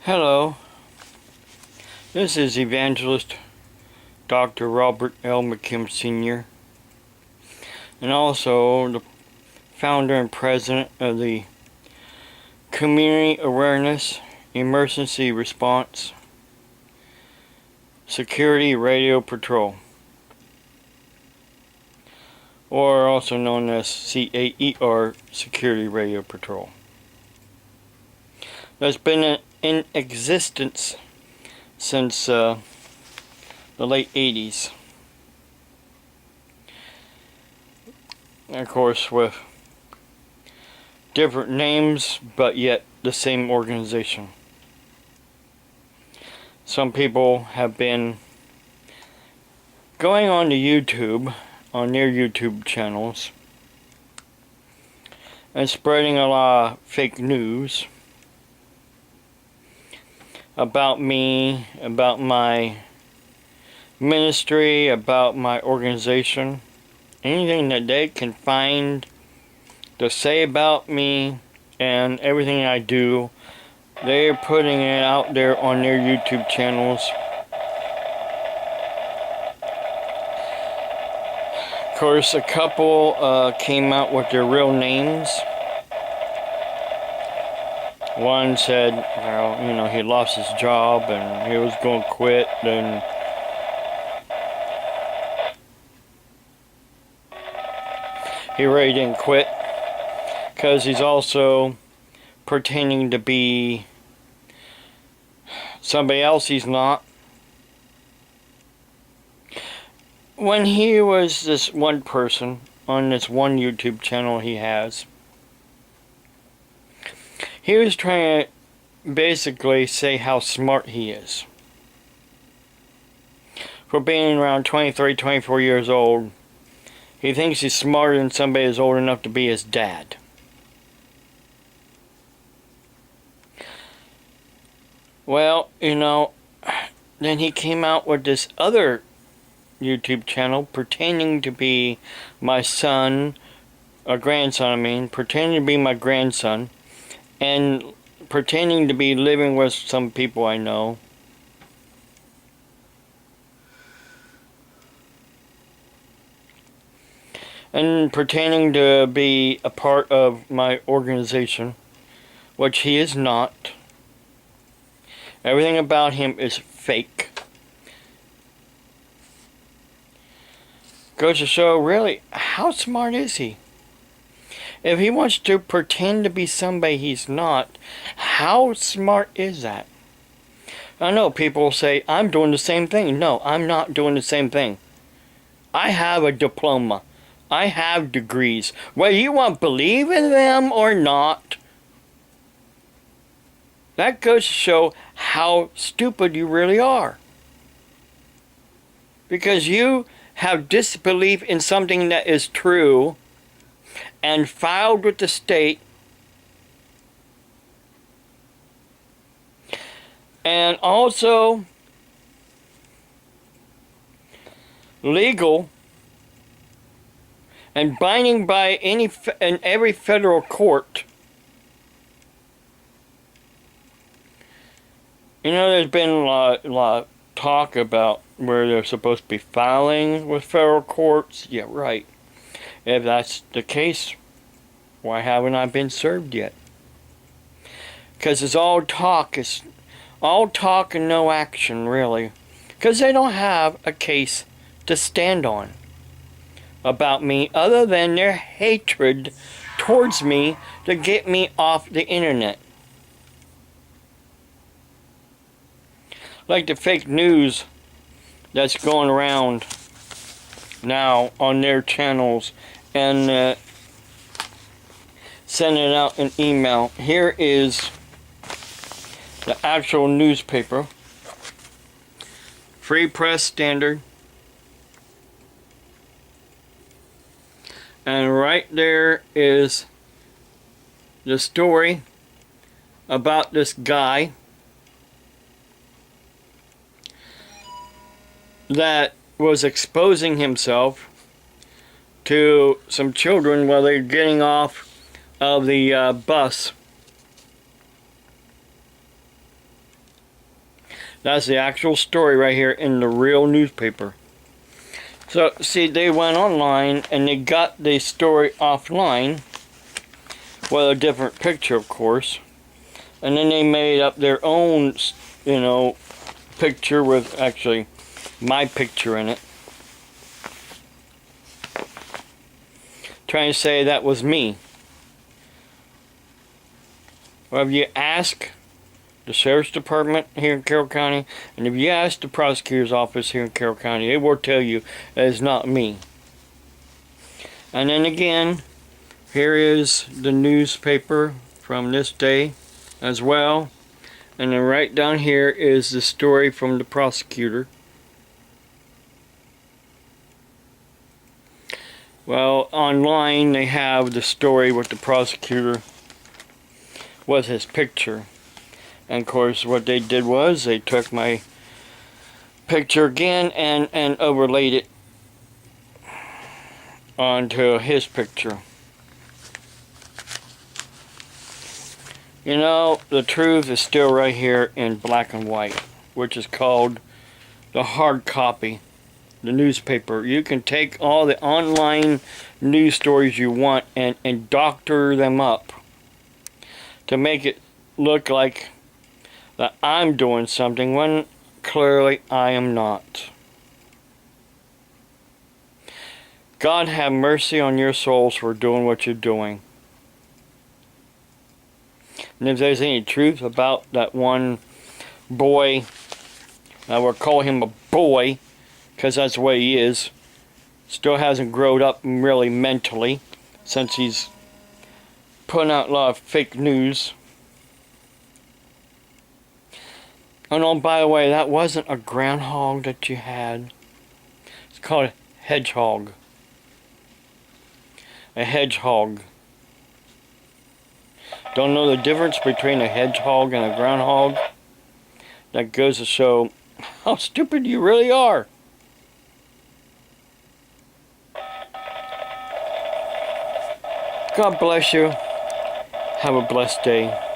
Hello, this is Evangelist Dr. Robert L. McKim Sr. and also the founder and president of the Community Awareness Emergency Response Security Radio Patrol, or also known as CAER Security Radio Patrol. That's been in existence since the late 80s. And of course, with different names, but yet the same organization. Some people have been going on to YouTube, on their YouTube channels, and spreading a lot of fake news about me, about my ministry, about my organization. Anything that they can find to say about me and everything I do, they're putting it out there on their YouTube channels. Of course, a couple came out with their real names. One said, well, he lost his job and he was going to quit, and he really didn't quit because he's also pretending to be somebody else he's not. When he was this one person on this one YouTube channel he has, he was trying to basically say how smart he is. For being around 23, 24 years old, he thinks he's smarter than somebody who's old enough to be his dad. Well, then he came out with this other YouTube channel pretending to be my son, or grandson, pretending to be my grandson, and pretending to be living with some people I know. And pretending to be a part of my organization, which he is not. Everything about him is fake. Goes to show, really, how smart is he? If he wants to pretend to be somebody he's not, how smart is that? I know people say, I'm doing the same thing. No, I'm not doing the same thing. I have a diploma. I have degrees. Whether you want to believe in them or not, that goes to show how stupid you really are. Because you have disbelief in something that is true and filed with the state, and also legal and binding by every federal court. There's been a lot of talk about where they're supposed to be filing with federal courts. Yeah, right. If that's the case, why haven't I been served yet? Because it's all talk. It's all talk and no action, really. Because they don't have a case to stand on about me other than their hatred towards me to get me off the internet. Like the fake news that's going around now on their channels and sending out an email. Here is the actual newspaper, Free Press Standard, and right there is the story about this guy that was exposing himself to some children while they're getting off of the bus That's the actual story right here in the real newspaper. So, see, they went online and they got the story offline with a different picture, of course. And then they made up their own, picture with actually my picture in it. Trying to say that was me. Well, if you ask the Sheriff's Department here in Carroll County, and if you ask the Prosecutor's Office here in Carroll County, they will tell you that it's not me. And then again, here is the newspaper from this day as well. And then right down here is the story from the prosecutor. Well, online they have the story with the prosecutor with his picture. And of course what they did was they took my picture again and overlaid it onto his picture. You know, the truth is still right here in black and white, which is called the hard copy. The newspaper. You can take all the online news stories you want and doctor them up to make it look like that I'm doing something when clearly I am not. God have mercy on your souls for doing what you're doing. And if there's any truth about that one boy, I will call him a boy, because that's the way he is. Still hasn't grown up really mentally since he's putting out a lot of fake news. Oh, by the way, that wasn't a groundhog that you had. It's called a hedgehog. A hedgehog. Don't know the difference between a hedgehog and a groundhog? That goes to show how stupid you really are. God bless you. Have a blessed day.